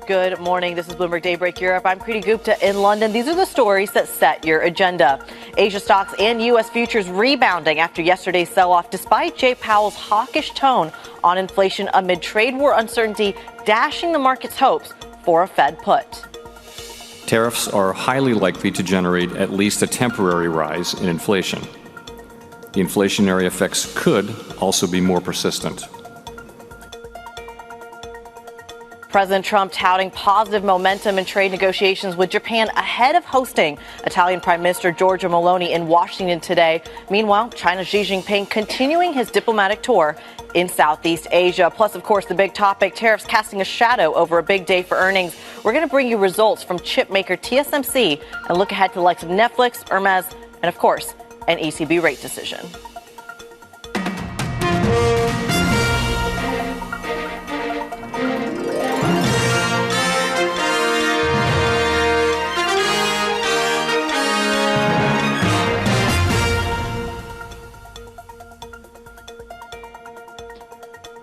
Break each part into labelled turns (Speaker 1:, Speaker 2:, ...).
Speaker 1: Good morning. This is Bloomberg Daybreak Europe. I'm Preeti Gupta in London. These are the stories that set your agenda. Asia stocks and U.S. futures rebounding after yesterday's sell-off, despite Jay Powell's hawkish tone on inflation amid trade war uncertainty, dashing the market's hopes for a Fed put.
Speaker 2: Tariffs are highly likely to generate at least a temporary rise in inflation. The inflationary effects could also be more persistent.
Speaker 1: President Trump touting positive momentum in trade negotiations with Japan ahead of hosting Italian Prime Minister Giorgia Meloni in Washington today. Meanwhile, China's Xi Jinping continuing his diplomatic tour in Southeast Asia. Plus, of course, the big topic, tariffs casting a shadow over a big day for earnings. We're going to bring you results from chip maker TSMC and look ahead to the likes of Netflix, Hermes, and, of course, an ECB rate decision.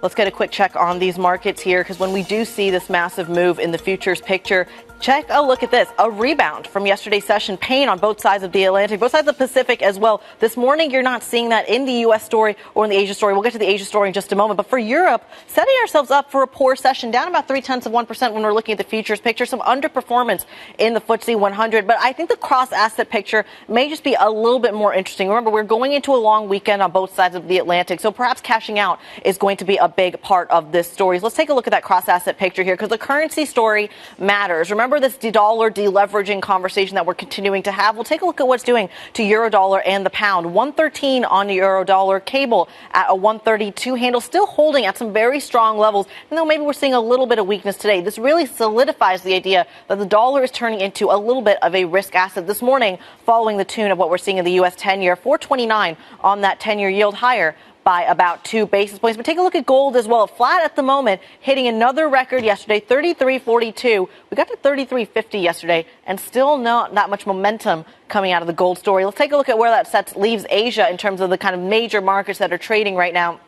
Speaker 1: Let's get a quick check on these markets here, because when we do see this massive move in the futures picture, check a look at this. A rebound from yesterday's session. Pain on both sides of the Atlantic, both sides of the Pacific as well. This morning, you're not seeing that in the U.S. story or in the Asia story. We'll get to the Asia story in just a moment. But for Europe, setting ourselves up for a poor session, down about 0.3% when we're looking at the futures picture. Some underperformance in the FTSE 100. But I think the cross-asset picture may just be a little bit more interesting. Remember, we're going into a long weekend on both sides of the Atlantic. So perhaps cashing out is going to be a big part of this story. So let's take a look at that cross-asset picture here, because the currency story matters. Remember this dollar deleveraging conversation that we're continuing to have? We'll take a look at what's doing to euro dollar and the pound. 113 on the euro dollar, cable at a 132 handle, still holding at some very strong levels. And though maybe we're seeing a little bit of weakness today, this really solidifies the idea that the dollar is turning into a little bit of a risk asset this morning, following the tune of what we're seeing in the U.S. 10-year, 429 on that 10-year yield, higher by about 2 basis points. But take a look at gold as well. Flat at the moment, hitting another record yesterday, 33.42. We got to 33.50 yesterday, and still not that much momentum coming out of the gold story. Let's take a look at where that leaves Asia in terms of the kind of major markets that are trading right now.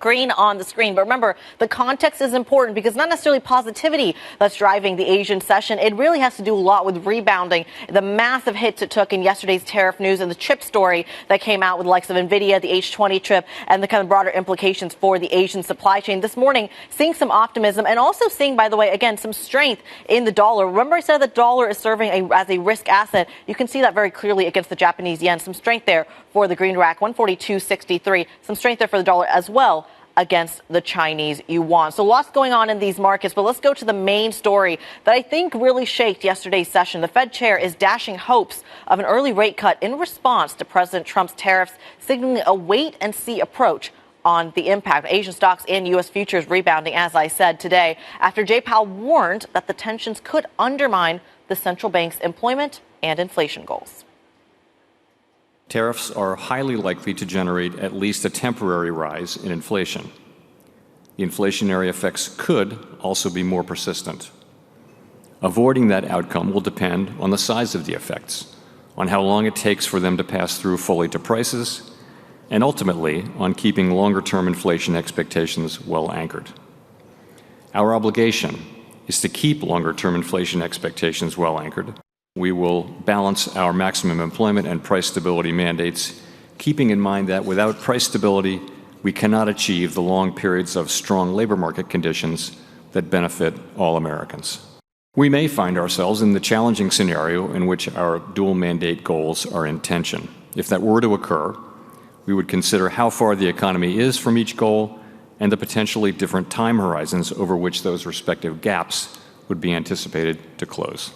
Speaker 1: Green on the screen. But remember, the context is important, because not necessarily positivity that's driving the Asian session. It really has to do a lot with rebounding the massive hits it took in yesterday's tariff news and the chip story that came out with the likes of NVIDIA, the H20 chip, and the kind of broader implications for the Asian supply chain. This morning, seeing some optimism and also seeing, by the way, again, some strength in the dollar. Remember, I said the dollar is serving as a risk asset. You can see that very clearly against the Japanese yen. Some strength there for the green rack, 142.63. Some strength there for the dollar as well against the Chinese yuan. So lots going on in these markets, but let's go to the main story that I think really shaked yesterday's session. The Fed chair is dashing hopes of an early rate cut in response to President Trump's tariffs, signaling a wait-and-see approach on the impact. Asian stocks and U.S. futures rebounding, as I said, today, after Jay Powell warned that the tensions could undermine the central bank's employment and inflation goals.
Speaker 2: Tariffs are highly likely to generate at least a temporary rise in inflation. The inflationary effects could also be more persistent. Avoiding that outcome will depend on the size of the effects, on how long it takes for them to pass through fully to prices, and ultimately on keeping longer-term inflation expectations well anchored. Our obligation is to keep longer-term inflation expectations well anchored. We will balance our maximum employment and price stability mandates, keeping in mind that without price stability, we cannot achieve the long periods of strong labor market conditions that benefit all Americans. We may find ourselves in the challenging scenario in which our dual mandate goals are in tension. If that were to occur, we would consider how far the economy is from each goal and the potentially different time horizons over which those respective gaps would be anticipated to close.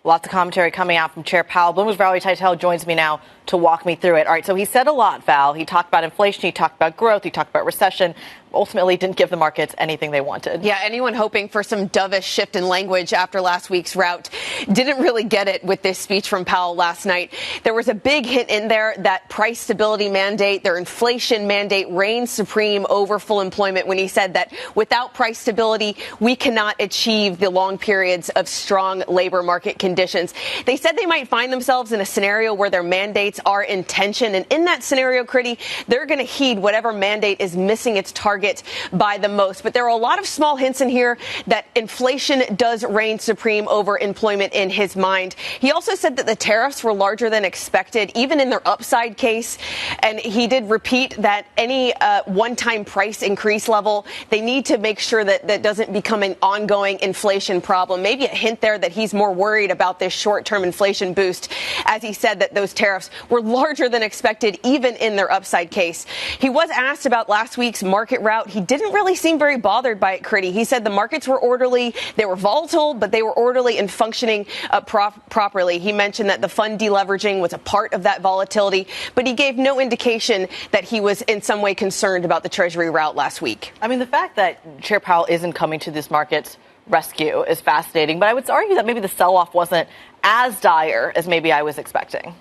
Speaker 1: Lots of commentary coming out from Chair Powell. Bloomberg's Valerie Teitel joins me now to walk me through it. All right, so he said a lot, Val. He talked about inflation, he talked about growth, he talked about recession. Ultimately didn't give the markets anything they wanted.
Speaker 3: Yeah, anyone hoping for some dovish shift in language after last week's rout didn't really get it with this speech from Powell last night. There was a big hint in there that price stability mandate, their inflation mandate reigns supreme over full employment, when he said that without price stability, we cannot achieve the long periods of strong labor market conditions conditions. They said they might find themselves in a scenario where their mandates are in tension. And in that scenario, Critty, they're going to heed whatever mandate is missing its target by the most. But there are a lot of small hints in here that inflation does reign supreme over employment in his mind. He also said that the tariffs were larger than expected, even in their upside case. And he did repeat that any one-time price increase level, they need to make sure that that doesn't become an ongoing inflation problem. Maybe a hint there that he's more worried about this short-term inflation boost, as he said that those tariffs were larger than expected, even in their upside case. He was asked about last week's market rout. He didn't really seem very bothered by it, Critty. He said the markets were orderly. They were volatile, but they were orderly and functioning properly. He mentioned that the fund deleveraging was a part of that volatility, but he gave no indication that he was in some way concerned about the Treasury rout last week.
Speaker 1: I mean, the fact that Chair Powell isn't coming to this market's rescue is fascinating, but I would argue that maybe the sell-off wasn't as dire as maybe I was expecting.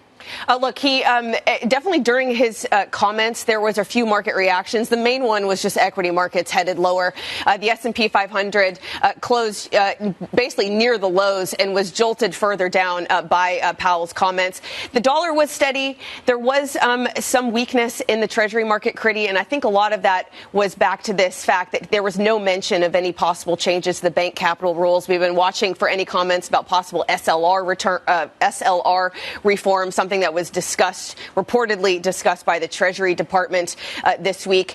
Speaker 3: Look, he definitely during his comments, there was a few market reactions. The main one was just equity markets headed lower. The S&P 500 closed basically near the lows and was jolted further down by Powell's comments. The dollar was steady. There was some weakness in the Treasury market, Critty, and I think a lot of that was back to this fact that there was no mention of any possible changes to the bank capital rules. We've been watching for any comments about possible SLR reform, something that was reportedly discussed by the Treasury Department this week.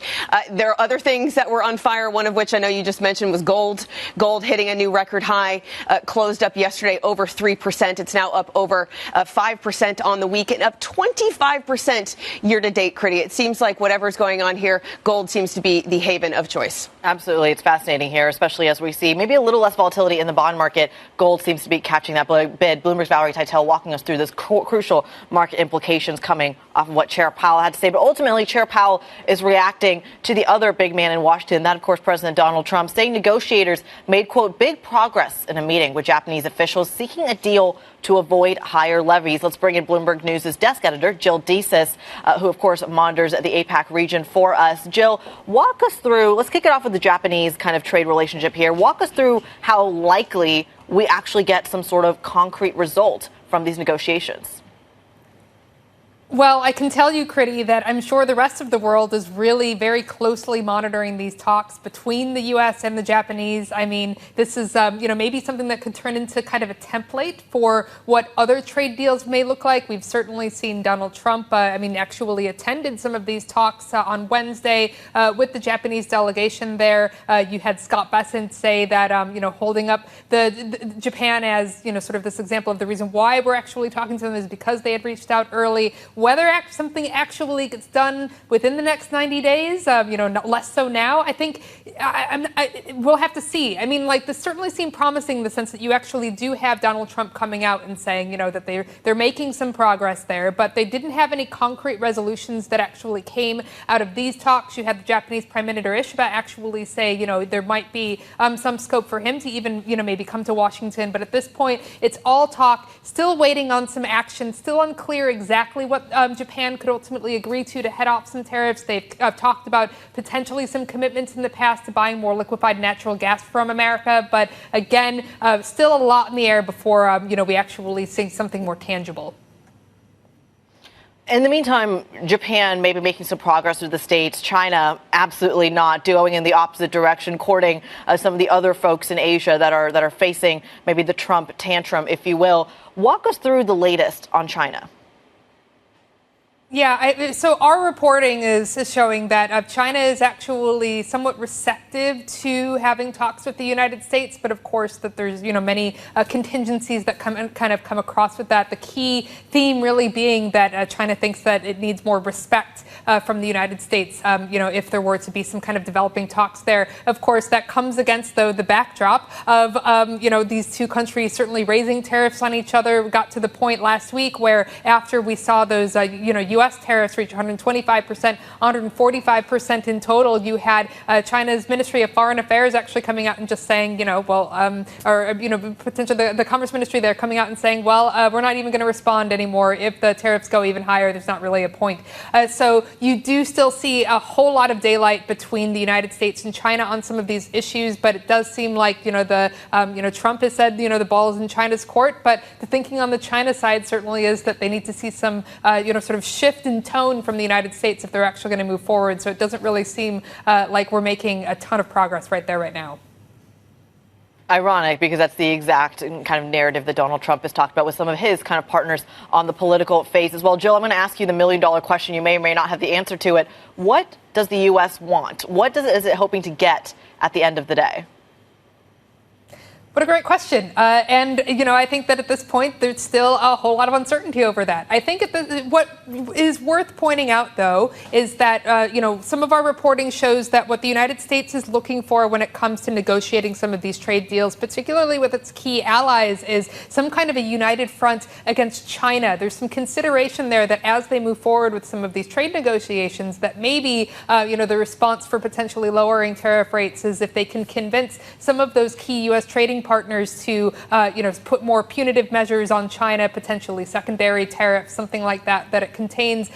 Speaker 3: There are other things that were on fire, one of which I know you just mentioned was gold. Gold hitting a new record high, closed up yesterday over 3%. It's now up over 5% on the week and up 25% year to date, Critty. It seems like whatever's going on here, gold seems to be the haven of choice.
Speaker 1: Absolutely. It's fascinating here, especially as we see maybe a little less volatility in the bond market. Gold seems to be catching that bid. Bloomberg's Valerie Teitel walking us through this crucial market implications coming off of what Chair Powell had to say. But ultimately, Chair Powell is reacting to the other big man in Washington, that, of course, President Donald Trump, saying negotiators made, quote, big progress in a meeting with Japanese officials seeking a deal to avoid higher levies. Let's bring in Bloomberg News' desk editor, Jill Desis, who, of course, monitors the APAC region for us. Jill, walk us through, let's kick it off with the Japanese kind of trade relationship here. Walk us through how likely we actually get some sort of concrete result from these negotiations.
Speaker 4: Well, I can tell you, Critty, that I'm sure the rest of the world is really very closely monitoring these talks between the U.S. and the Japanese. I mean, this is, maybe something that could turn into kind of a template for what other trade deals may look like. We've certainly seen Donald Trump, actually attended some of these talks on Wednesday with the Japanese delegation there. You had Scott Bessent say that, holding up the Japan as, sort of this example of the reason why we're actually talking to them is because they had reached out early. Whether something actually gets done within the next 90 days, less so now, I think we'll have to see. I mean, this certainly seemed promising in the sense that you actually do have Donald Trump coming out and saying, that they're making some progress there, but they didn't have any concrete resolutions that actually came out of these talks. You had the Japanese Prime Minister Ishida actually say, there might be some scope for him to even, maybe come to Washington. But at this point, it's all talk, still waiting on some action, still unclear exactly what Japan could ultimately agree to head off some tariffs. They've talked about potentially some commitments in the past to buying more liquefied natural gas from America. But again, still a lot in the air before, we actually see something more tangible.
Speaker 1: In the meantime, Japan may be making some progress with the States. China, absolutely not, going in the opposite direction, courting some of the other folks in Asia that are facing maybe the Trump tantrum, if you will. Walk us through the latest on China.
Speaker 4: Yeah, so our reporting is showing that China is actually somewhat receptive to having talks with the United States, but of course that there's many contingencies that come across with that. The key theme really being that China thinks that it needs more respect from the United States. If there were to be some kind of developing talks there, of course that comes against though the backdrop of these two countries certainly raising tariffs on each other. We got to the point last week where after we saw those U.S. U.S. tariffs reach 125%, 145% in total. You had China's Ministry of Foreign Affairs actually coming out and just saying, potentially the Commerce Ministry there coming out and saying, we're not even going to respond anymore if the tariffs go even higher. There's not really a point. So you do still see a whole lot of daylight between the United States and China on some of these issues, but it does seem like, Trump has said, the ball is in China's court, but the thinking on the China side certainly is that they need to see some, sort of shift in tone from the United States if they're actually going to move forward. So it doesn't really seem like we're making a ton of progress right there right now.
Speaker 1: Ironic, because that's the exact kind of narrative that Donald Trump has talked about with some of his kind of partners on the political phase as well. Jill, I'm going to ask you the $1 million question. You may or may not have the answer to it. What does the U.S. want? What is it hoping to get at the end of the day?
Speaker 4: What a great question. I think that at this point, there's still a whole lot of uncertainty over that. I think what is worth pointing out, though, is that, some of our reporting shows that what the United States is looking for when it comes to negotiating some of these trade deals, particularly with its key allies, is some kind of a united front against China. There's some consideration there that as they move forward with some of these trade negotiations, that maybe, the response for potentially lowering tariff rates is if they can convince some of those key U.S. trading partners to, put more punitive measures on China, potentially secondary tariffs, something like that, that it contains,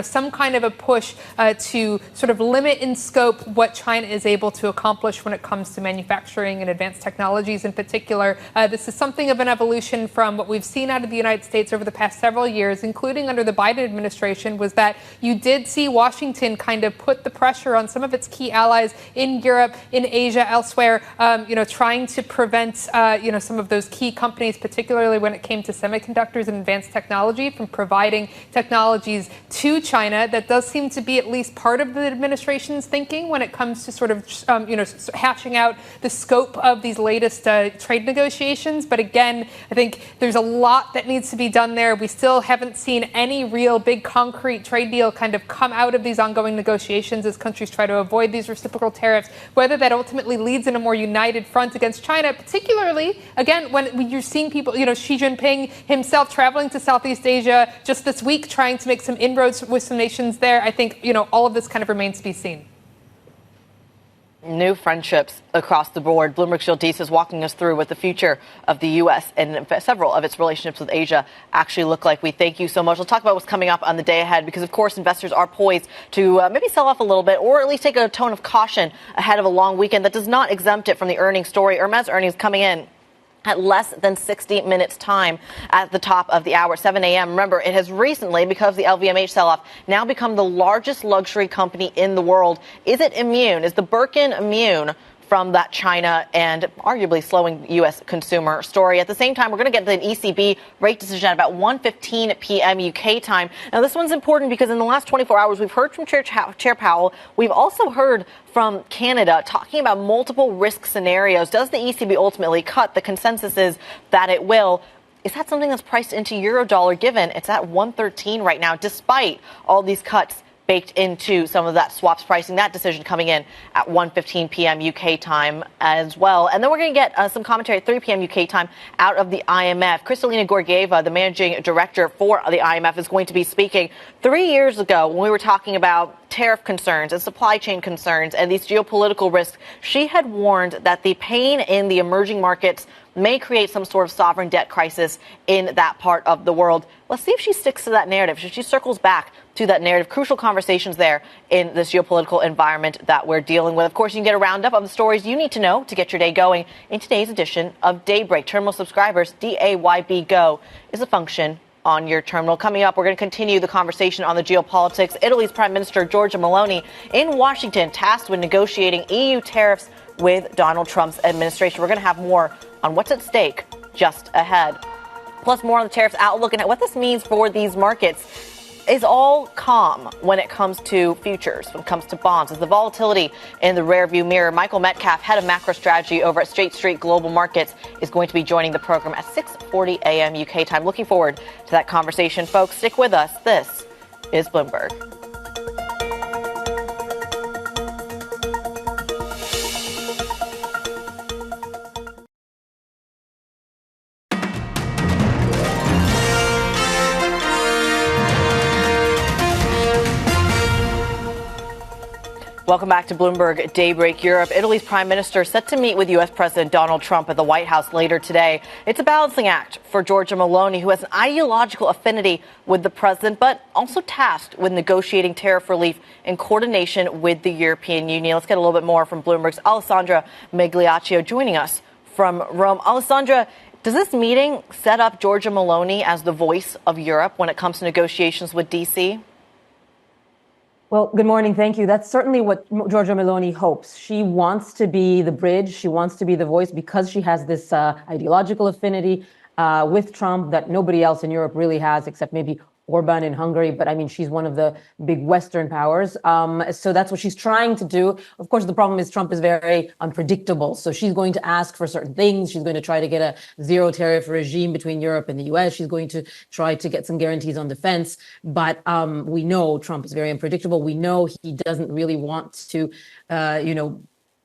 Speaker 4: some kind of a push to sort of limit in scope what China is able to accomplish when it comes to manufacturing and advanced technologies in particular. This is something of an evolution from what we've seen out of the United States over the past several years, including under the Biden administration, was that you did see Washington kind of put the pressure on some of its key allies in Europe, in Asia, elsewhere, trying to prevent some of those key companies, particularly when it came to semiconductors and advanced technology, from providing technologies to China. That does seem to be at least part of the administration's thinking when it comes to sort of, hashing out the scope of these latest trade negotiations. But again, I think there's a lot that needs to be done there. We still haven't seen any real big concrete trade deal kind of come out of these ongoing negotiations as countries try to avoid these reciprocal tariffs. Whether that ultimately leads in a more united front against China, particularly, again, when you're seeing people, Xi Jinping himself traveling to Southeast Asia just this week, trying to make some inroads with some nations there. I think, all of this kind of remains to be seen.
Speaker 1: New friendships across the board. Bloomberg Daybreak is walking us through what the future of the U.S. and several of its relationships with Asia actually look like. We thank you so much. We'll talk about what's coming up on the day ahead because, of course, investors are poised to maybe sell off a little bit or at least take a tone of caution ahead of a long weekend that does not exempt it from the earnings story. Hermes earnings coming in at less than 60 minutes time at the top of the hour, 7 a.m. Remember, it has recently, because of the LVMH sell-off, now become the largest luxury company in the world. Is it immune? Is the Birkin immune from that China and arguably slowing U.S. consumer story? At the same time, we're going to get the ECB rate decision at about 1:15 p.m. UK time. Now, this one's important because in the last 24 hours, we've heard from Chair Powell. We've also heard from Canada talking about multiple risk scenarios. Does the ECB ultimately cut? The consensus is that it will. Is that something that's priced into Eurodollar, given it's at 113 right now, despite all these cuts baked into some of that swaps pricing? That decision coming in at 1:15 p.m. UK time as well. And then we're going to get some commentary at 3 p.m. UK time out of the IMF. Kristalina Georgieva, the managing director for the IMF, is going to be speaking. 3 years ago, when we were talking about tariff concerns and supply chain concerns and these geopolitical risks, she had warned that the pain in the emerging markets may create some sort of sovereign debt crisis in that part of the world. Let's see if she sticks to that narrative, if she circles back to that narrative. Crucial conversations there in this geopolitical environment that we're dealing with. Of course, you can get a roundup of the stories you need to know to get your day going in today's edition of Daybreak. Terminal subscribers, DAYB Go is a function on your terminal. Coming up, we're going to continue the conversation on the geopolitics. Italy's Prime Minister Giorgia Meloni in Washington, tasked with negotiating EU tariffs with Donald Trump's administration. We're going to have more on what's at stake just ahead. Plus, more on the tariffs outlook and what this means for these markets. Is all calm when it comes to futures, when it comes to bonds? Is the volatility in the rearview mirror? Michael Metcalfe, head of macro strategy over at State Street Global Markets, is going to be joining the program at 6:40 a.m. UK time. Looking forward to that conversation, folks. Stick with us. This is Bloomberg. Welcome back to Bloomberg Daybreak Europe. Italy's prime minister set to meet with U.S. President Donald Trump at the White House later today. It's a balancing act for Giorgia Meloni, who has an ideological affinity with the president, but also tasked with negotiating tariff relief in coordination with the European Union. Let's get a little bit more from Bloomberg's Alessandra Migliaccio joining us from Rome. Alessandra, does this meeting set up Giorgia Meloni as the voice of Europe when it comes to negotiations with D.C.?
Speaker 5: Well, good morning. Thank you. That's certainly what Giorgia Meloni hopes. She wants to be the bridge. She wants to be the voice because she has this ideological affinity with Trump that nobody else in Europe really has, except maybe Orban in Hungary. But I mean, she's one of the big Western powers. So that's what she's trying to do. Of course, the problem is Trump is very unpredictable. So she's going to ask for certain things. She's going to try to get a zero tariff regime between Europe and the U.S. She's going to try to get some guarantees on defense. But we know Trump is very unpredictable. We know he doesn't really want to,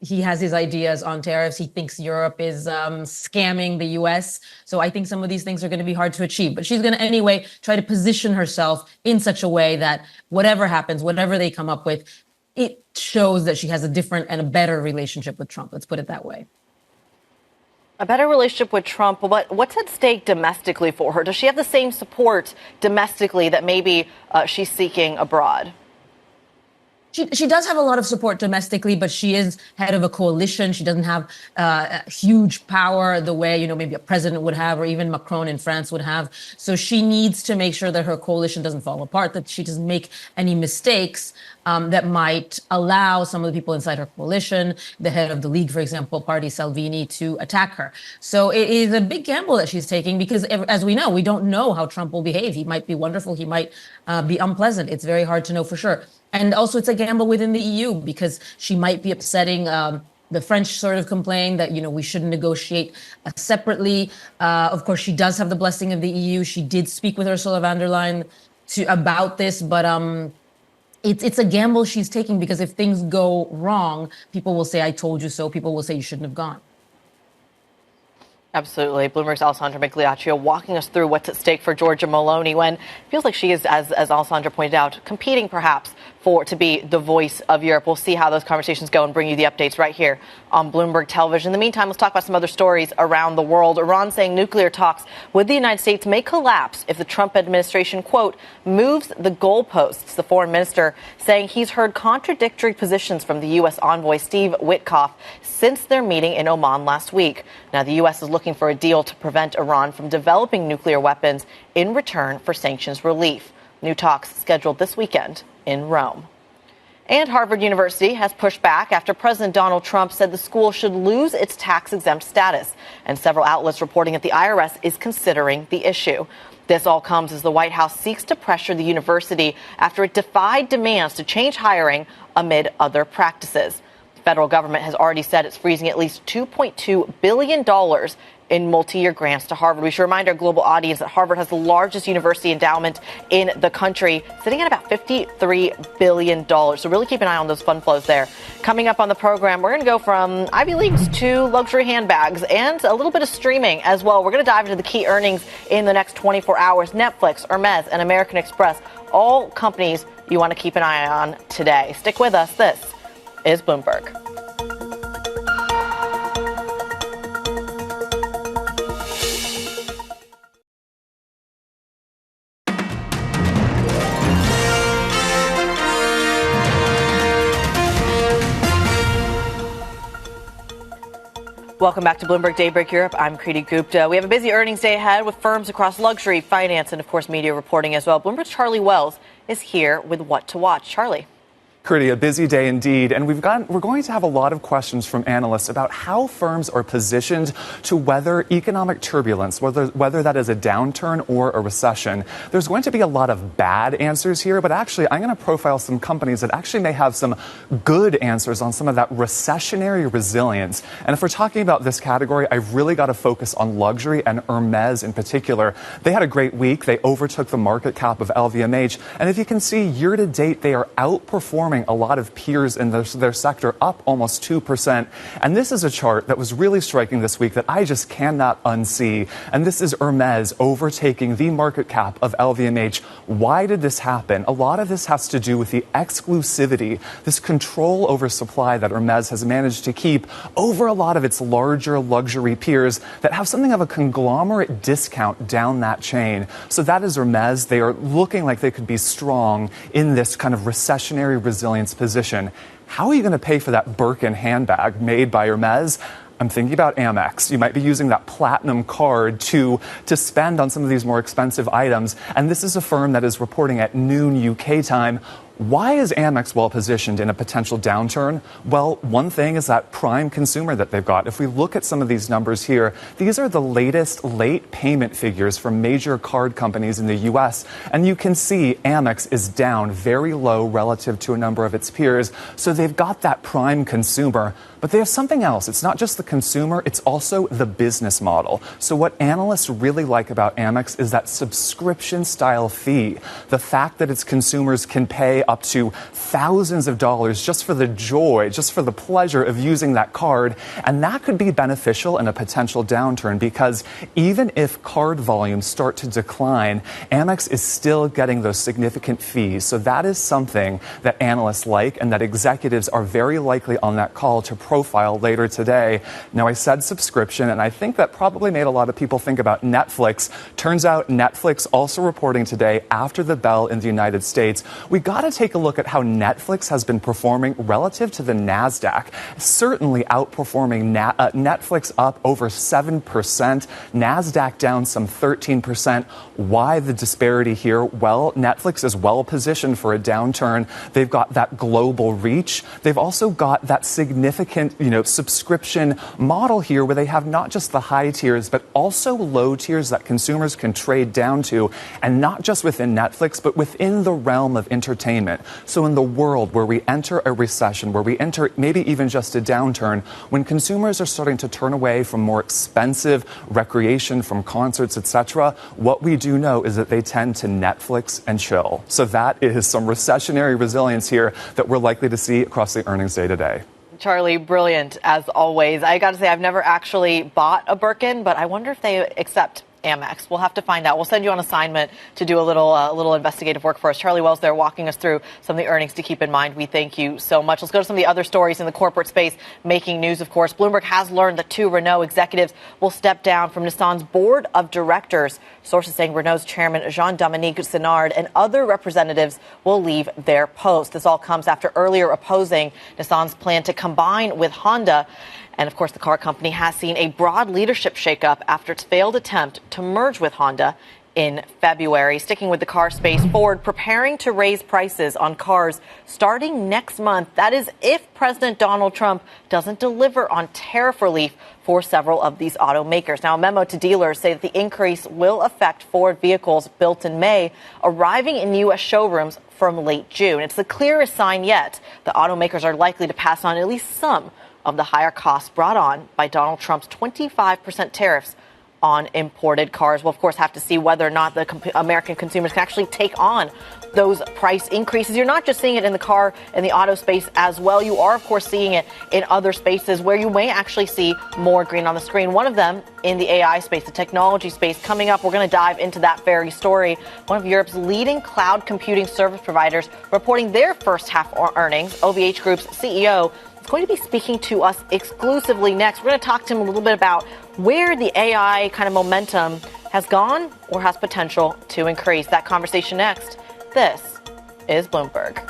Speaker 5: he has his ideas on tariffs. He thinks Europe is scamming the U.S. So I think some of these things are going to be hard to achieve. But she's going to anyway try to position herself in such a way that whatever happens, whatever they come up with, it shows that she has a different and a better relationship with Trump. Let's put it that way.
Speaker 1: A better relationship with Trump. What's at stake domestically for her? Does she have the same support domestically that maybe she's seeking abroad?
Speaker 5: She does have a lot of support domestically, but she is head of a coalition. She doesn't have huge power the way, maybe a president would have or even Macron in France would have. So she needs to make sure that her coalition doesn't fall apart, that she doesn't make any mistakes that might allow some of the people inside her coalition, the head of the League, for example, party Salvini, to attack her. So it is a big gamble that she's taking because, as we know, we don't know how Trump will behave. He might be wonderful. He might be unpleasant. It's very hard to know for sure. And also it's a gamble within the EU because she might be upsetting the French sort of complain that, we shouldn't negotiate separately. Of course, she does have the blessing of the EU. She did speak with Ursula von der Leyen about this, but it's a gamble she's taking because if things go wrong, people will say, I told you so. People will say you shouldn't have gone.
Speaker 1: Absolutely. Bloomberg's Alessandra Migliaccio walking us through what's at stake for Giorgia Meloni when it feels like she is, as Alessandra pointed out, competing perhaps to be the voice of Europe. We'll see how those conversations go and bring you the updates right here on Bloomberg Television. In the meantime, let's talk about some other stories around the world. Iran saying nuclear talks with the United States may collapse if the Trump administration, quote, moves the goalposts. The foreign minister saying he's heard contradictory positions from the U.S. envoy Steve Witkoff since their meeting in Oman last week. Now, the U.S. is looking for a deal to prevent Iran from developing nuclear weapons in return for sanctions relief. New talks scheduled this weekend in Rome. And Harvard University has pushed back after President Donald Trump said the school should lose its tax-exempt status. And several outlets reporting that the IRS is considering the issue. This all comes as the White House seeks to pressure the university after it defied demands to change hiring amid other practices. The federal government has already said it's freezing at least $2.2 billion in multi-year grants to Harvard. We should remind our global audience that Harvard has the largest university endowment in the country, sitting at about $53 billion. So really keep an eye on those fund flows there. Coming up on the program, we're going to go from Ivy Leagues to luxury handbags and a little bit of streaming as well. We're going to dive into the key earnings in the next 24 hours. Netflix, Hermes, and American Express, all companies you want to keep an eye on today. Stick with us. This is Bloomberg. Welcome back to Bloomberg Daybreak Europe. I'm Kriti Gupta. We have a busy earnings day ahead with firms across luxury, finance, and, of course, media reporting as well. Bloomberg's Charlie Wells is here with what to watch. Charlie.
Speaker 6: Kriti, a busy day indeed, and we're going to have a lot of questions from analysts about how firms are positioned to weather economic turbulence, whether that is a downturn or a recession. There's going to be a lot of bad answers here, but actually I'm going to profile some companies that actually may have some good answers on some of that recessionary resilience. And if we're talking about this category, I've really got to focus on luxury and Hermes in particular. They had a great week. They overtook the market cap of LVMH. And if you can see, year to date, they are outperforming outperforming a lot of peers in their sector, up almost 2%. And this is a chart that was really striking this week that I just cannot unsee. And this is Hermes overtaking the market cap of LVMH. Why did this happen? A lot of this has to do with the exclusivity, this control over supply that Hermes has managed to keep over a lot of its larger luxury peers that have something of a conglomerate discount down that chain. So that is Hermes. They are looking like they could be strong in this kind of recessionary resilience position. How are you going to pay for that Birkin handbag made by Hermes? I'm thinking about Amex. You might be using that platinum card to spend on some of these more expensive items. And this is a firm that is reporting at noon UK time. Why is Amex well positioned in a potential downturn? Well, one thing is that prime consumer that they've got. If we look at some of these numbers here, these are the latest late payment figures from major card companies in the U.S. And you can see Amex is down very low relative to a number of its peers. So they've got that prime consumer. But they have something else. It's not just the consumer, it's also the business model. So what analysts really like about Amex is that subscription style fee. The fact that its consumers can pay up to thousands of dollars just for the joy, just for the pleasure of using that card. And that could be beneficial in a potential downturn because even if card volumes start to decline, Amex is still getting those significant fees. So that is something that analysts like and that executives are very likely on that call to profile later today. Now, I said subscription, and I think that probably made a lot of people think about Netflix. Turns out Netflix also reporting today after the bell in the United States. We got to take a look at how Netflix has been performing relative to the NASDAQ, certainly outperforming Netflix up over 7%, NASDAQ down some 13%. Why the disparity here? Well, Netflix is well positioned for a downturn. They've got that global reach. They've also got that significant, subscription model here where they have not just the high tiers, but also low tiers that consumers can trade down to, and not just within Netflix, but within the realm of entertainment. So in the world where we enter a recession, where we enter maybe even just a downturn, when consumers are starting to turn away from more expensive recreation, from concerts, etc., what we do know is that they tend to Netflix and chill. So that is some recessionary resilience here that we're likely to see across the earnings day today.
Speaker 1: Charlie, brilliant as always. I got to say, I've never actually bought a Birkin, but I wonder if they accept Amex. We'll have to find out. We'll send you on assignment to do a little investigative work for us. Charlie Wells there walking us through some of the earnings to keep in mind. We thank you so much. Let's go to some of the other stories in the corporate space making news, of course. Bloomberg has learned that 2 Renault executives will step down from Nissan's board of directors. Sources saying Renault's chairman Jean-Dominique Senard and other representatives will leave their post. This all comes after earlier opposing Nissan's plan to combine with Honda. And, of course, the car company has seen a broad leadership shakeup after its failed attempt to merge with Honda in February. Sticking with the car space, Ford preparing to raise prices on cars starting next month. That is if President Donald Trump doesn't deliver on tariff relief for several of these automakers. Now, a memo to dealers say that the increase will affect Ford vehicles built in May, arriving in U.S. showrooms from late June. It's the clearest sign yet the automakers are likely to pass on at least some of the higher costs brought on by Donald Trump's 25% tariffs on imported cars. We'll, of course, have to see whether or not the American consumers can actually take on those price increases. You're not just seeing it in the car and the auto space as well. You are, of course, seeing it in other spaces where you may actually see more green on the screen. One of them in the AI space, the technology space. Coming up, we're going to dive into that very story. One of Europe's leading cloud computing service providers reporting their first half earnings. OVH Group's CEO is going to be speaking to us exclusively next. We're going to talk to him a little bit about where the AI kind of momentum has gone or has potential to increase. That conversation next. This is Bloomberg.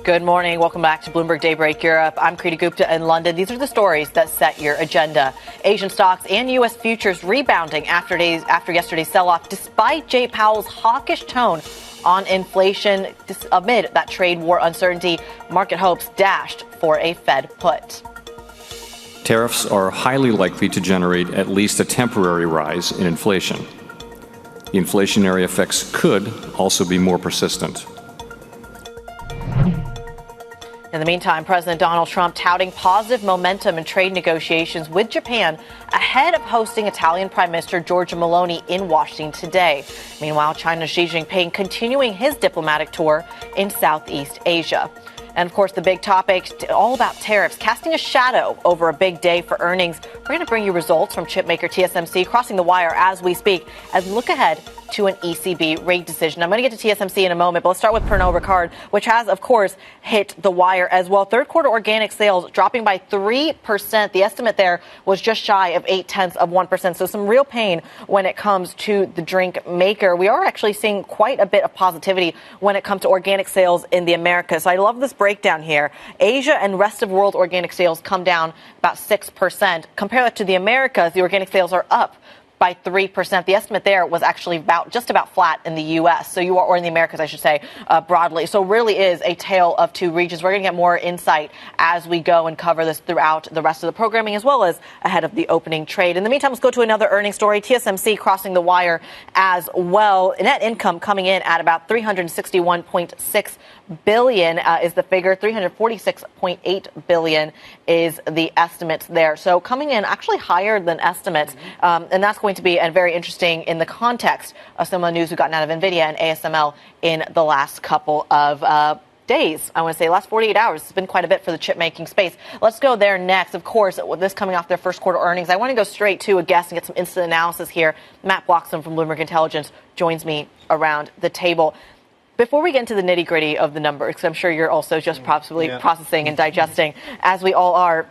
Speaker 1: Good morning. Welcome back to Bloomberg Daybreak Europe. I'm Kriti Gupta in London. These are the stories that set your agenda. Asian stocks and U.S. futures rebounding after yesterday's sell-off, despite Jay Powell's hawkish tone on inflation. Amid that trade war uncertainty, market hopes dashed for a Fed put.
Speaker 2: Tariffs are highly likely to generate at least a temporary rise in inflation. The inflationary effects could also be more persistent.
Speaker 1: In the meantime, President Donald Trump touting positive momentum in trade negotiations with Japan ahead of hosting Italian Prime Minister Giorgia Meloni in Washington today. Meanwhile, China's Xi Jinping continuing his diplomatic tour in Southeast Asia. And of course, the big topic, all about tariffs, casting a shadow over a big day for earnings. We're going to bring you results from chipmaker TSMC crossing the wire as we speak, as we look ahead to an ECB rate decision. I'm going to get to TSMC in a moment, but let's start with Pernod Ricard, which has, of course, hit the wire as well. Third quarter organic sales dropping by 3%. The estimate there was just shy of 0.8%. So some real pain when it comes to the drink maker. We are actually seeing quite a bit of positivity when it comes to organic sales in the Americas. So I love this breakdown here. Asia and rest of world organic sales come down about 6%. Compare that to the Americas, the organic sales are up by 3%. The estimate there was actually just about flat in the U.S. So or in the Americas, I should say, broadly. So really is a tale of two regions. We're going to get more insight as we go and cover this throughout the rest of the programming, as well as ahead of the opening trade. In the meantime, let's go to another earnings story. TSMC crossing the wire as well. Net income coming in at about $361.6 billion is the figure. $346.8 billion is the estimates there. So coming in actually higher than estimates, and that's going to be very interesting in the context of some of the news we've gotten out of NVIDIA and ASML in the last couple of days. I want to say last 48 hours. It's been quite a bit for the chip making space. Let's go there next. Of course, with this coming off their first quarter earnings, I want to go straight to a guest and get some instant analysis here. Matt Bloxham from Bloomberg Intelligence joins me around the table. Before we get into the nitty gritty of the numbers, because I'm sure you're also just possibly processing and digesting, as we all are,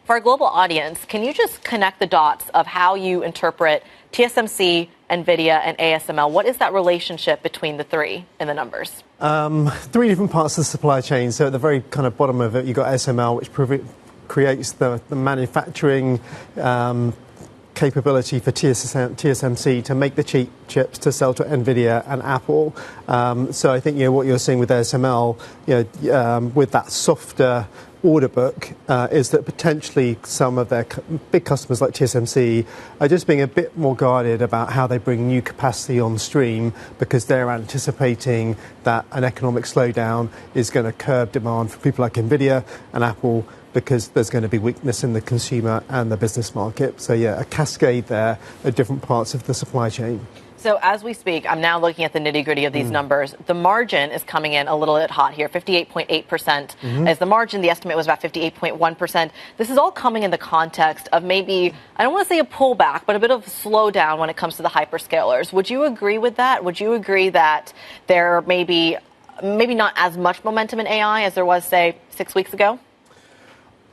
Speaker 1: for our global audience, can you just connect the dots of how you interpret TSMC, NVIDIA, and ASML? What is that relationship between the three in the numbers?
Speaker 7: Three different parts of the supply chain. So at the very kind of bottom of it, you've got ASML, which creates the manufacturing capability for TSMC to make the cheap chips to sell to NVIDIA and Apple. So I think what you're seeing with ASML, with that softer order book, is that potentially some of their big customers like TSMC are just being a bit more guarded about how they bring new capacity on stream, because they're anticipating that an economic slowdown is going to curb demand for people like NVIDIA and Apple, because there's going to be weakness in the consumer and the business market. So a cascade there at different parts of the supply chain.
Speaker 1: So as we speak, I'm now looking at the nitty-gritty of these numbers. The margin is coming in a little bit hot here. 58.8% is the margin. The estimate was about 58.1%. This is all coming in the context of maybe, I don't want to say a pullback, but a bit of a slowdown when it comes to the hyperscalers. Would you agree with that? Would you agree that there may be maybe not as much momentum in AI as there was, say, 6 weeks ago?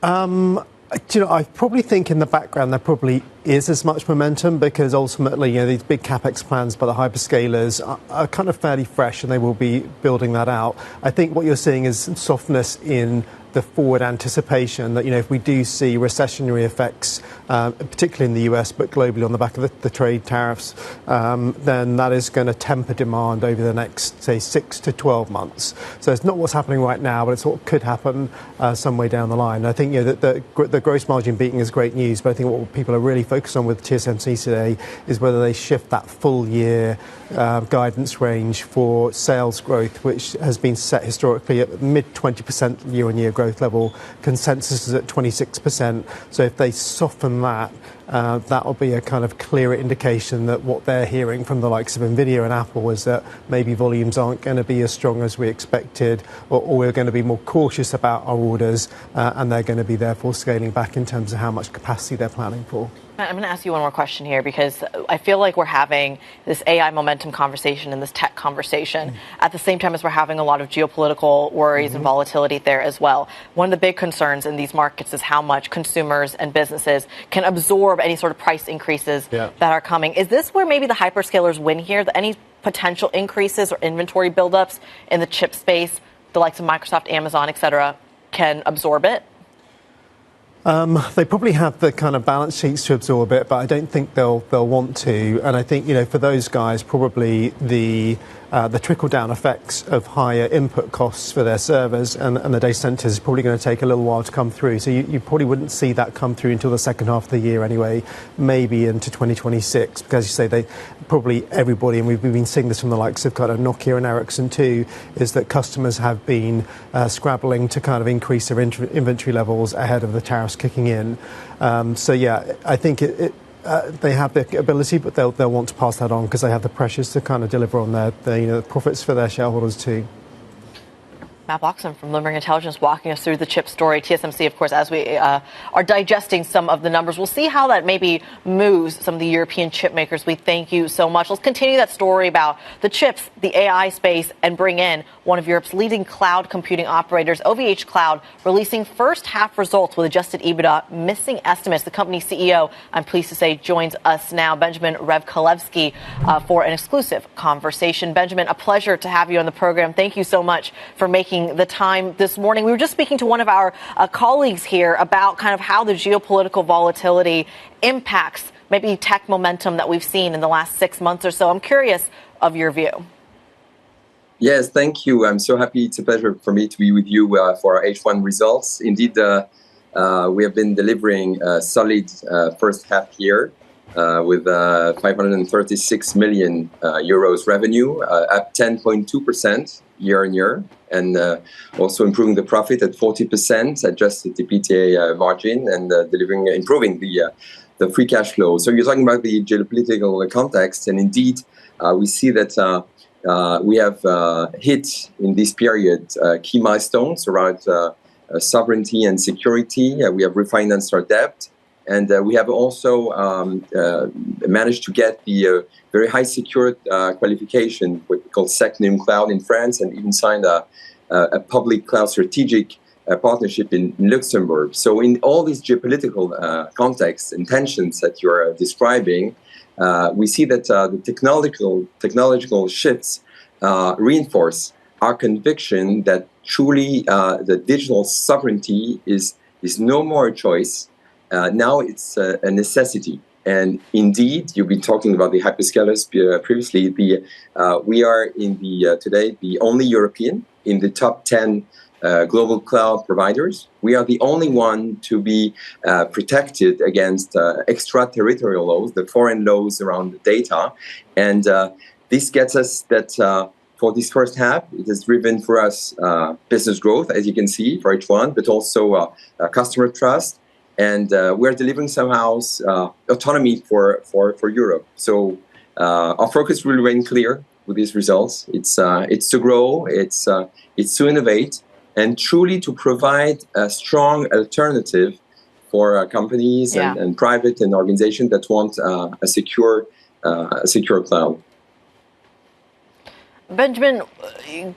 Speaker 7: I probably think in the background there probably is as much momentum, because ultimately, these big capex plans by the hyperscalers are kind of fairly fresh, and they will be building that out. I think what you're seeing is some softness in the forward anticipation that, if we do see recessionary effects, particularly in the US, but globally on the back of the trade tariffs, then that is going to temper demand over the next, say, 6 to 12 months. So it's not what's happening right now, but it's what could happen some way down the line. I think that the gross margin beating is great news, but I think what people are really focused on with TSMC today is whether they shift that full year guidance range for sales growth, which has been set historically at mid 20% year-on-year growth level. Consensus is at 26%. So if they soften that, that will be a kind of clearer indication that what they're hearing from the likes of NVIDIA and Apple is that maybe volumes aren't going to be as strong as we expected, or we're going to be more cautious about our orders, and they're going to be therefore scaling back in terms of how much capacity they're planning for.
Speaker 1: I'm going to ask you one more question here, because I feel like we're having this AI momentum conversation and this tech conversation at the same time as we're having a lot of geopolitical worries and volatility there as well. One of the big concerns in these markets is how much consumers and businesses can absorb any sort of price increases that are coming. Is this where maybe the hyperscalers win here? That any potential increases or inventory buildups in the chip space, the likes of Microsoft, Amazon, et cetera, can absorb it?
Speaker 7: They probably have the kind of balance sheets to absorb it, but I don't think they'll want to. And I think, for those guys, probably the trickle-down effects of higher input costs for their servers and the data centers is probably going to take a little while to come through. So you probably wouldn't see that come through until the second half of the year anyway, maybe into 2026. Because as you say, probably everybody, and we've been seeing this from the likes of kind of Nokia and Ericsson too, is that customers have been scrabbling to kind of increase their inventory levels ahead of the tariffs kicking in. So yeah, I think they have the ability, but they'll want to pass that on because they have the pressures to kind of deliver on their profits for their shareholders too.
Speaker 1: Matt Bloxham from Bloomberg Intelligence walking us through the chip story. TSMC, of course, as we are digesting some of the numbers. We'll see how that maybe moves some of the European chip makers. We thank you so much. Let's continue that story about the chips, the AI space, and bring in one of Europe's leading cloud computing operators, OVH Cloud, releasing first half results with adjusted EBITDA missing estimates. The company's CEO, I'm pleased to say, joins us now, Benjamin Revcolevschi, for an exclusive conversation. Benjamin, a pleasure to have you on the program. Thank you so much for making the time this morning. We were just speaking to one of our colleagues here about kind of how the geopolitical volatility impacts maybe tech momentum that we've seen in the last 6 months or so. I'm curious of your view.
Speaker 8: Yes, thank you. I'm so happy. It's a pleasure for me to be with you for our H1 results. Indeed, we have been delivering a solid first half year with 536 million euros revenue, up 10.2% year on year, and also improving the profit at 40%, adjusted EBITDA margin, and improving the free cash flow. So you're talking about the geopolitical context, and indeed, we see that we have hit in this period key milestones around sovereignty and security. We have refinanced our debt. And we have also managed to get the very high secured qualification, what we call SecNum Cloud in France, and even signed a public cloud strategic partnership in Luxembourg. So in all these geopolitical contexts and tensions that you're describing, we see that the technological shifts reinforce our conviction that truly the digital sovereignty is no more a choice. Now it's a necessity. And indeed, you've been talking about the hyperscalers previously. We are today the only European in the top 10 global cloud providers. We are the only one to be protected against extraterritorial laws, the foreign laws around the data. And this gets us that for this first half, it has driven for us business growth, as you can see, for H1, but also customer trust. And we're delivering somehow autonomy for Europe. So our focus will remain clear with these results. It's to grow, it's to innovate, and truly to provide a strong alternative for companies and private and organizations that want a secure cloud.
Speaker 1: Benjamin,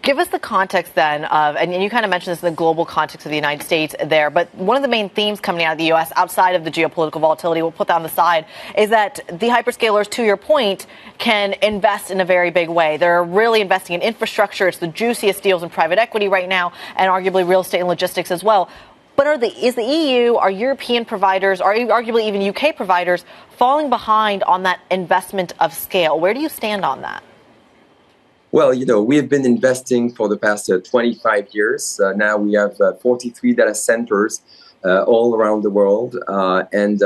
Speaker 1: give us the context then of, and you kind of mentioned this in the global context of the United States there, but one of the main themes coming out of the U.S. outside of the geopolitical volatility, we'll put that on the side, is that the hyperscalers, to your point, can invest in a very big way. They're really investing in infrastructure. It's the juiciest deals in private equity right now, and arguably real estate and logistics as well. But is the EU, our European providers, or arguably even UK providers, falling behind on that investment of scale? Where do you stand on that?
Speaker 8: Well, we have been investing for the past 25 years. Now we have 43 data centers all around the world. And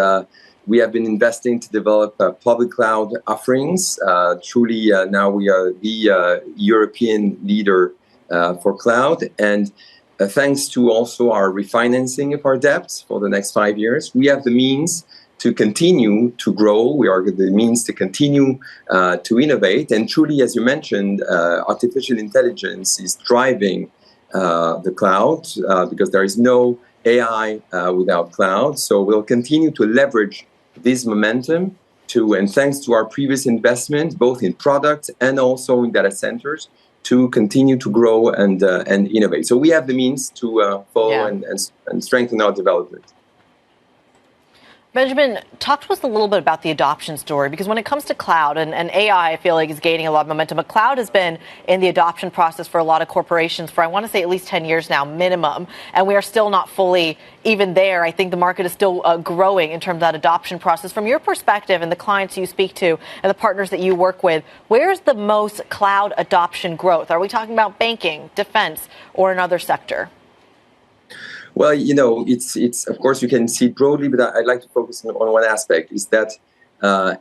Speaker 8: we have been investing to develop public cloud offerings. Truly, now we are the European leader for cloud. And thanks to also our refinancing of our debts for the next 5 years, we have the means to continue to grow. We are the means to continue to innovate. And truly, as you mentioned, artificial intelligence is driving the cloud because there is no AI without cloud. So we'll continue to leverage this momentum and thanks to our previous investment, both in products and also in data centers, to continue to grow and innovate. So we have the means to follow and strengthen our development.
Speaker 1: Benjamin, talk to us a little bit about the adoption story, because when it comes to cloud and AI, I feel like is gaining a lot of momentum. But cloud has been in the adoption process for a lot of corporations for, I want to say, at least 10 years now, minimum. And we are still not fully even there. I think the market is still growing in terms of that adoption process. From your perspective and the clients you speak to and the partners that you work with, where's the most cloud adoption growth? Are we talking about banking, defense, or another sector?
Speaker 8: Well, it's of course you can see it broadly, but I'd like to focus on one aspect, is that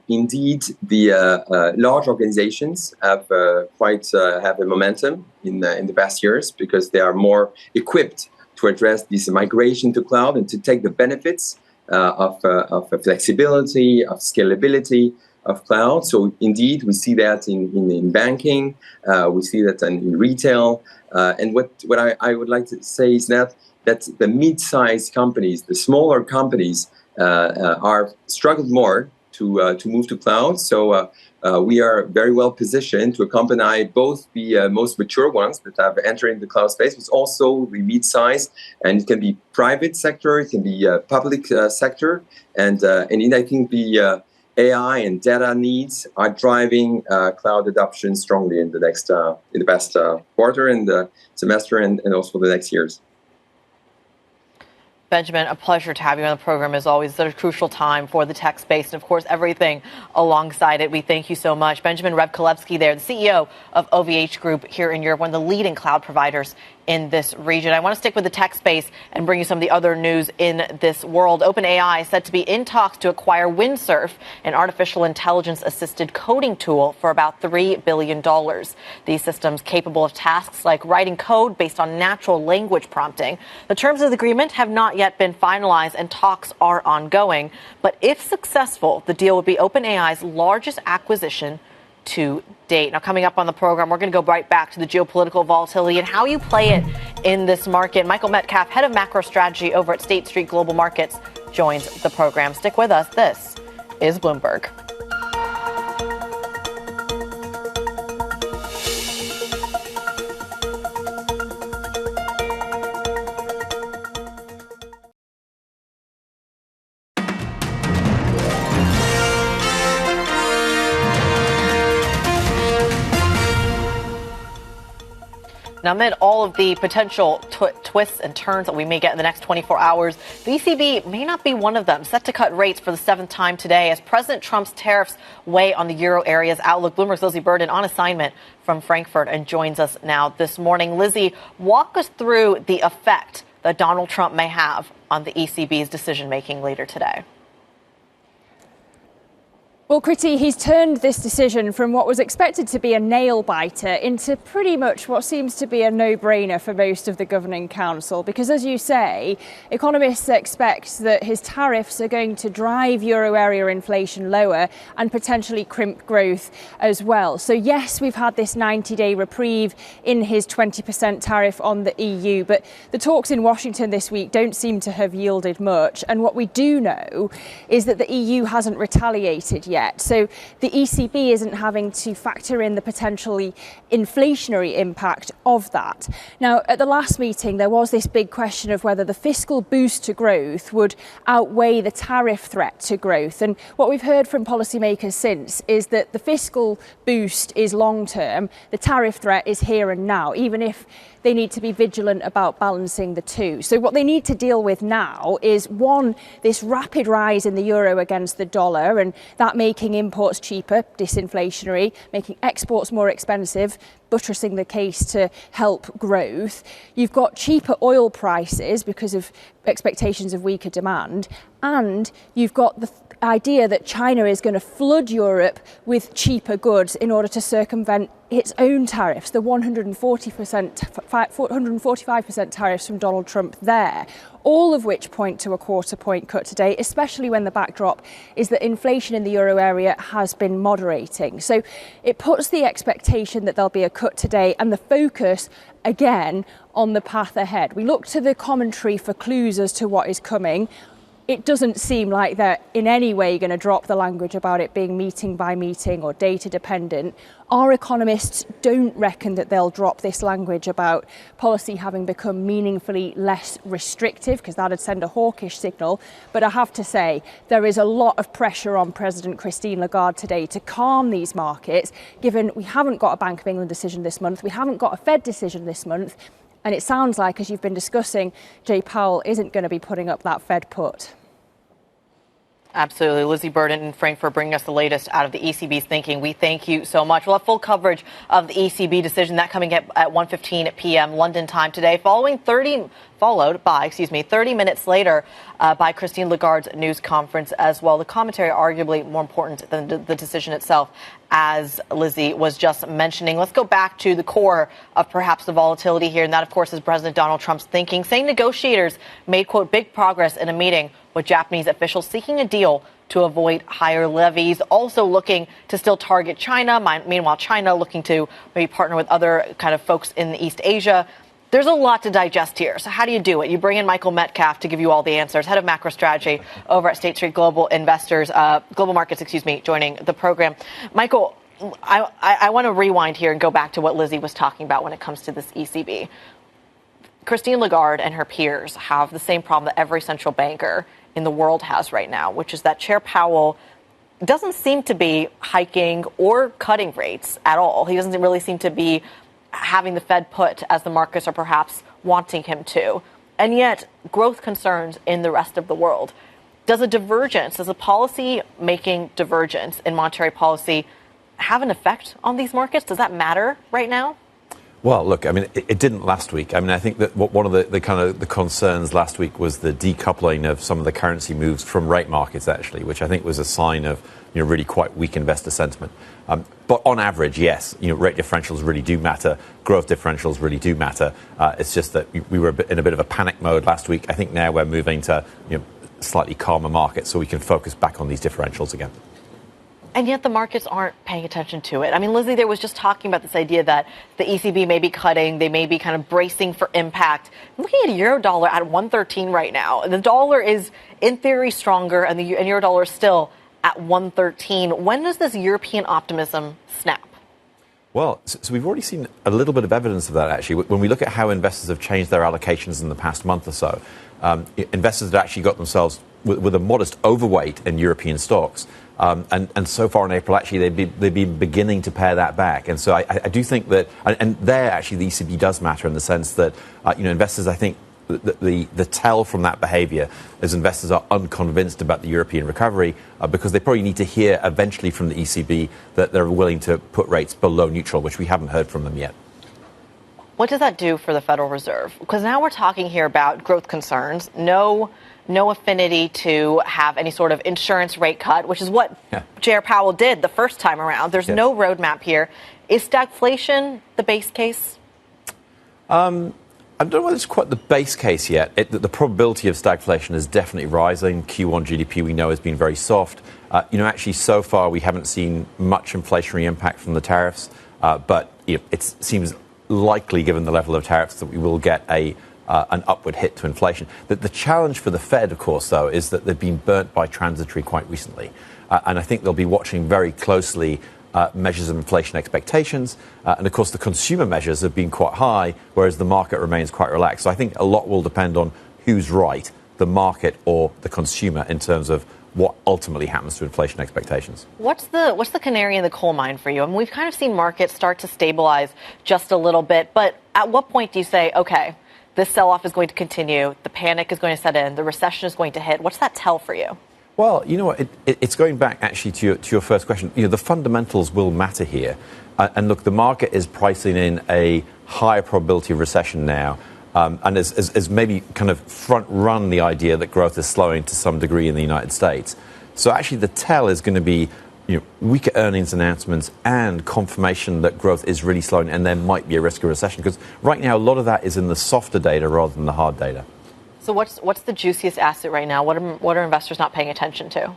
Speaker 8: indeed the large organizations have have a momentum in the past years because they are more equipped to address this migration to cloud and to take the benefits of flexibility, of scalability of cloud. So indeed, we see that in banking, we see that in retail, and what I would like to say is that the mid-sized companies, the smaller companies, are struggled more to move to cloud. So we are very well positioned to accompany both the most mature ones that have entered the cloud space, but also the mid-sized, and it can be private sector, it can be public sector, and I think the AI and data needs are driving cloud adoption strongly in the past quarter and semester and also the next years.
Speaker 1: Benjamin, a pleasure to have you on the program as always. It's a crucial time for the tech space and, of course, everything alongside it. We thank you so much. Benjamin Revcolevschi there, the CEO of OVH Group here in Europe, one of the leading cloud providers in this region. I want to stick with the tech space and bring you some of the other news in this world. OpenAI is said to be in talks to acquire Windsurf, an artificial intelligence-assisted coding tool, for about $3 billion. These systems capable of tasks like writing code based on natural language prompting. The terms of the agreement have not yet been finalized and talks are ongoing. But if successful, the deal would be OpenAI's largest acquisition to date. Now, coming up on the program, we're going to go right back to the geopolitical volatility and how you play it in this market. Michael Metcalfe, head of macro strategy over at State Street Global Markets, joins the program. Stick with us. This is Bloomberg. Now, amid all of the potential twists and turns that we may get in the next 24 hours, the ECB may not be one of them. Set to cut rates for the 7th time today as President Trump's tariffs weigh on the euro area's outlook. Bloomberg's Lizzie Burden on assignment from Frankfurt and joins us now this morning. Lizzie, walk us through the effect that Donald Trump may have on the ECB's decision-making later today.
Speaker 9: Well, Kriti, he's turned this decision from what was expected to be a nail-biter into pretty much what seems to be a no-brainer for most of the Governing Council. Because, as you say, economists expect that his tariffs are going to drive euro area inflation lower and potentially crimp growth as well. So, yes, we've had this 90-day reprieve in his 20% tariff on the EU, but the talks in Washington this week don't seem to have yielded much. And what we do know is that the EU hasn't retaliated yet. So the ECB isn't having to factor in the potentially inflationary impact of that. Now, at the last meeting, there was this big question of whether the fiscal boost to growth would outweigh the tariff threat to growth. And what we've heard from policymakers since is that the fiscal boost is long term, the tariff threat is here and now, even if they need to be vigilant about balancing the two. So what they need to deal with now is, one, this rapid rise in the euro against the dollar, and that making imports cheaper, disinflationary, making exports more expensive, buttressing the case to help growth. You've got cheaper oil prices because of expectations of weaker demand, and you've got the idea that China is going to flood Europe with cheaper goods in order to circumvent its own tariffs, the 145% tariffs from Donald Trump there, all of which point to a quarter-point cut today, especially when the backdrop is that inflation in the euro area has been moderating. So it puts the expectation that there'll be a cut today and the focus again on the path ahead. We look to the commentary for clues as to what is coming. it doesn't seem like they're in any way going to drop the language about it being meeting by meeting or data dependent. Our economists don't reckon that they'll drop this language about policy having become meaningfully less restrictive, because that would send a hawkish signal. But I have to say, there is a lot of pressure on President Christine Lagarde today to calm these markets, given we haven't got a Bank of England decision this month, we haven't got a Fed decision this month. And it sounds like, as you've been discussing, Jay Powell isn't going to be putting up that Fed put.
Speaker 1: Absolutely. Lizzie Burden in Frankfurt bringing us the latest out of the ECB's thinking. We thank you so much. We'll have full coverage of the ECB decision, that coming at 1:15 p.m. London time today, followed by 30 minutes later by Christine Lagarde's news conference as well. The commentary arguably more important than the decision itself, as Lizzie was just mentioning. Let's go back to the core of perhaps the volatility here, and that, of course, is President Donald Trump's thinking, saying negotiators made, quote, big progress in a meeting with Japanese officials seeking a deal to avoid higher levies, also looking to still target China. Meanwhile, China looking to maybe partner with other kind of folks in East Asia. There's a lot to digest here. So how do you do it? You bring in Michael Metcalfe to give you all the answers, head of macro strategy over at State Street Global Markets, joining the program. Michael, I want to rewind here and go back to what Lizzie was talking about when it comes to this ECB. Christine Lagarde and her peers have the same problem that every central banker in the world has right now, which is that Chair Powell doesn't seem to be hiking or cutting rates at all. He doesn't really seem to be having the Fed put as the markets are perhaps wanting him to. And yet, growth concerns in the rest of the world. Does a policy-making divergence in monetary policy have an effect on these markets? Does that matter right now?
Speaker 10: Well, look, I mean, it didn't last week. I mean, I think that one of the concerns last week was the decoupling of some of the currency moves from rate markets, actually, which I think was a sign of, really quite weak investor sentiment. But on average, yes, rate differentials really do matter. Growth differentials really do matter. It's just that we were in a bit of a panic mode last week. I think now we're moving to, slightly calmer markets so we can focus back on these differentials again.
Speaker 1: And yet the markets aren't paying attention to it. I mean, Lizzie, there was just talking about this idea that the ECB may be cutting, they may be kind of bracing for impact. Looking at euro dollar at 113 right now. The dollar is, in theory, stronger, and euro dollar is still at 113. When does this European optimism snap?
Speaker 10: Well, so we've already seen a little bit of evidence of that, actually. When we look at how investors have changed their allocations in the past month or so, investors have actually got themselves with a modest overweight in European stocks. And so far in April, actually, they've been beginning to pare that back. And so I do think that, and there actually the ECB does matter in the sense that, investors, I think, the tell from that behavior is investors are unconvinced about the European recovery because they probably need to hear eventually from the ECB that they're willing to put rates below neutral, which we haven't heard from them yet.
Speaker 1: What does that do for the Federal Reserve? Because now we're talking here about growth concerns, no affinity to have any sort of insurance rate cut, which is what Chair Powell did the first time around. There's no roadmap here. Is stagflation the base case?
Speaker 10: I don't know whether it's quite the base case yet. The probability of stagflation is definitely rising. Q1 GDP we know has been very soft. Actually, so far we haven't seen much inflationary impact from the tariffs, but it seems likely, given the level of tariffs, that we will get an upward hit to inflation. The challenge for the Fed, of course, though, is that they've been burnt by transitory quite recently. And I think they'll be watching very closely measures of inflation expectations. And, of course, the consumer measures have been quite high, whereas the market remains quite relaxed. So I think a lot will depend on who's right, the market or the consumer, in terms of what ultimately happens to inflation expectations.
Speaker 1: What's the canary in the coal mine for you? I mean, we've kind of seen markets start to stabilize just a little bit. But at what point do you say, OK, this sell-off is going to continue, the panic is going to set in, the recession is going to hit? What's that tell for you?
Speaker 10: Well, you know what, it's going back actually to your first question. The fundamentals will matter here. And look, the market is pricing in a higher probability of recession now and has maybe kind of front-run the idea that growth is slowing to some degree in the United States. So actually the tell is going to be weaker earnings announcements and confirmation that growth is really slowing and there might be a risk of recession. Because right now, a lot of that is in the softer data rather than the hard data.
Speaker 1: So what's the juiciest asset right now? What are investors not paying attention to?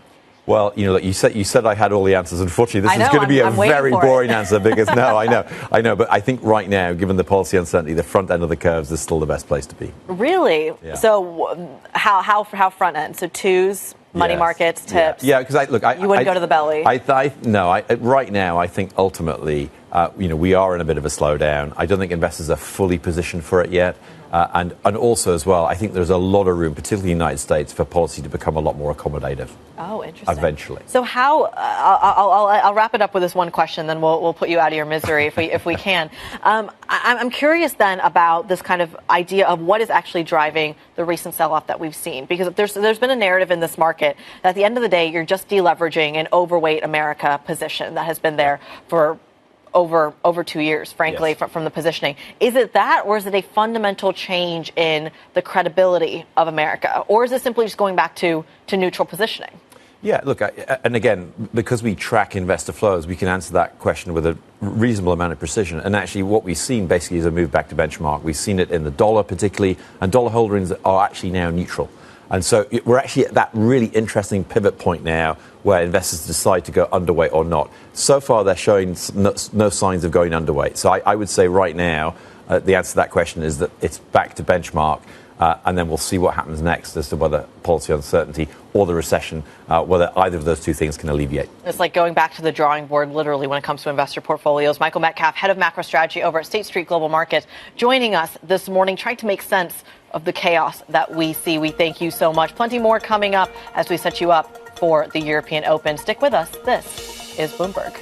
Speaker 10: Well, look, you said I had all the answers. Unfortunately, this is going to be a very boring answer because no, I know. But I think right now, given the policy uncertainty, the front end of the curves is still the best place to be.
Speaker 1: Really?
Speaker 10: Yeah.
Speaker 1: So how front end? So twos, money markets, tips.
Speaker 10: Yeah, because
Speaker 1: you wouldn't go to the belly.
Speaker 10: Right now, I think ultimately, we are in a bit of a slowdown. I don't think investors are fully positioned for it yet. And also as well, I think there's a lot of room, particularly in the United States, for policy to become a lot more accommodative.
Speaker 1: Oh, interesting.
Speaker 10: Eventually.
Speaker 1: So how? I'll wrap it up with this one question, then we'll put you out of your misery if we can. I'm curious then about this kind of idea of what is actually driving the recent sell-off that we've seen, because there's been a narrative in this market that at the end of the day you're just deleveraging an overweight America position that has been there for over 2 years, frankly,
Speaker 10: yes.
Speaker 1: from the positioning. Is it that, or is it a fundamental change in the credibility of America, or is it simply just going back to neutral positioning?
Speaker 10: Yeah, look, and again, because we track investor flows, we can answer that question with a reasonable amount of precision. And actually, what we've seen basically is a move back to benchmark. We've seen it in the dollar particularly, and dollar holdings are actually now neutral. And so we're actually at that really interesting pivot point now where investors decide to go underweight or not. So far, they're showing no signs of going underweight. So I would say right now, the answer to that question is that it's back to benchmark. And then we'll see what happens next as to whether policy uncertainty or the recession, whether either of those two things can alleviate.
Speaker 1: It's like going back to the drawing board, literally, when it comes to investor portfolios. Michael Metcalfe, head of macro strategy over at State Street Global Markets, joining us this morning, trying to make sense of the chaos that we see. We thank you so much. Plenty more coming up as we set you up for the European Open. Stick with us. This is Bloomberg.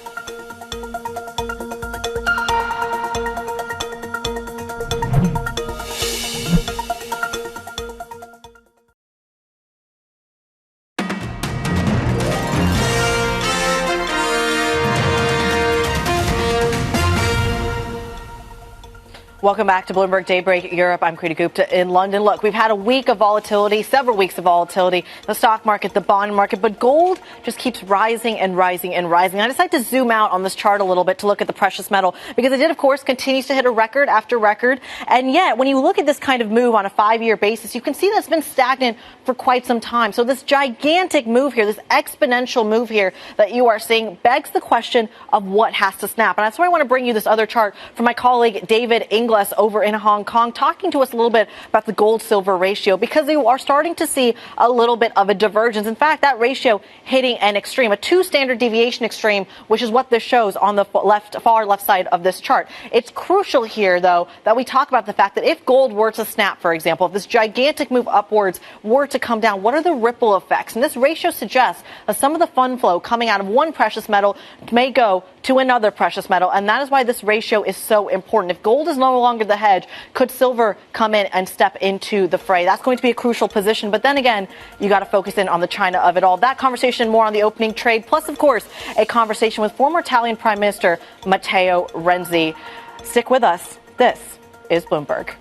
Speaker 1: Welcome back to Bloomberg Daybreak Europe. I'm Groupe in London. Look, we've had a week of volatility, several weeks of volatility, the stock market, the bond market, but gold just keeps rising and rising and rising. I decided to zoom out on this chart a little bit to look at the precious metal because it did, of course, continues to hit a record after record. And yet, when you look at this kind of move on a 5-year basis, you can see that it's been stagnant for quite some time. So this gigantic move here, this exponential move here that you are seeing begs the question of what has to snap. And that's why I want to bring you this other chart from my colleague David Inglis over in Hong Kong, talking to us a little bit about the gold-silver ratio, because you are starting to see a little bit of a divergence. In fact, that ratio hitting an extreme, a 2 standard deviation extreme, which is what this shows on the far left side of this chart. It's crucial here, though, that we talk about the fact that if gold were to snap, for example, if this gigantic move upwards were to come down, what are the ripple effects? And this ratio suggests that some of the fund flow coming out of one precious metal may go to another precious metal, and that is why this ratio is so important. If gold is no longer the hedge, could silver come in and step into the fray? That's going to be a crucial position. But then again, you got to focus in on the China of it all. That conversation more on the opening trade, plus, of course, a conversation with former Italian Prime Minister Matteo Renzi. Stick with us. This is Bloomberg.